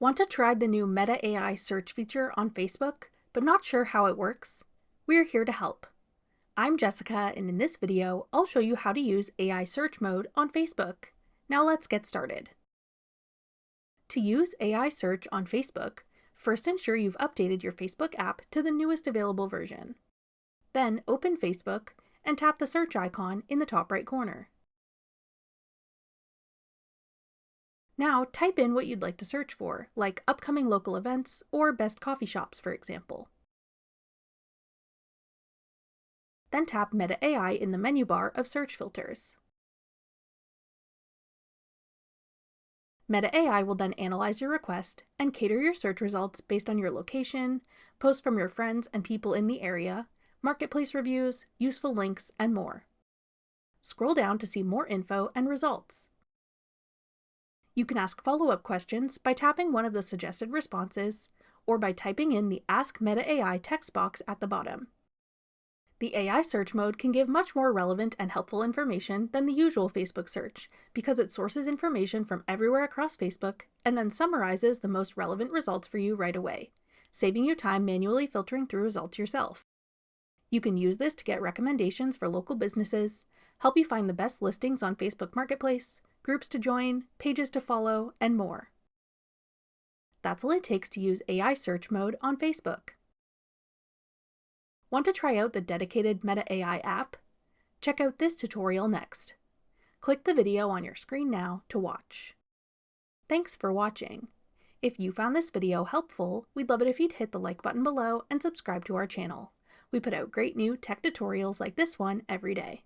Want to try the new Meta AI search feature on Facebook, but not sure how it works? We're here to help. I'm Jessica, and in this video, I'll show you how to use AI search mode on Facebook. Now let's get started. To use AI search on Facebook, first ensure you've updated your Facebook app to the newest available version. Then open Facebook and tap the search icon in the top right corner. Now type in what you'd like to search for, like upcoming local events or best coffee shops, for example. Then tap Meta AI in the menu bar of search filters. Meta AI will then analyze your request and cater your search results based on your location, posts from your friends and people in the area, marketplace reviews, useful links, and more. Scroll down to see more info and results. You can ask follow-up questions by tapping one of the suggested responses or by typing in the Ask Meta AI text box at the bottom. The AI search mode can give much more relevant and helpful information than the usual Facebook search because it sources information from everywhere across Facebook and then summarizes the most relevant results for you right away, saving you time manually filtering through results yourself. You can use this to get recommendations for local businesses, help you find the best listings on Facebook Marketplace, groups to join, pages to follow, and more. That's all it takes to use AI search mode on Facebook. Want to try out the dedicated Meta AI app? Check out this tutorial next. Click the video on your screen now to watch. Thanks for watching. If you found this video helpful, we'd love it if you'd hit the like button below and subscribe to our channel. We put out great new tech tutorials like this one every day.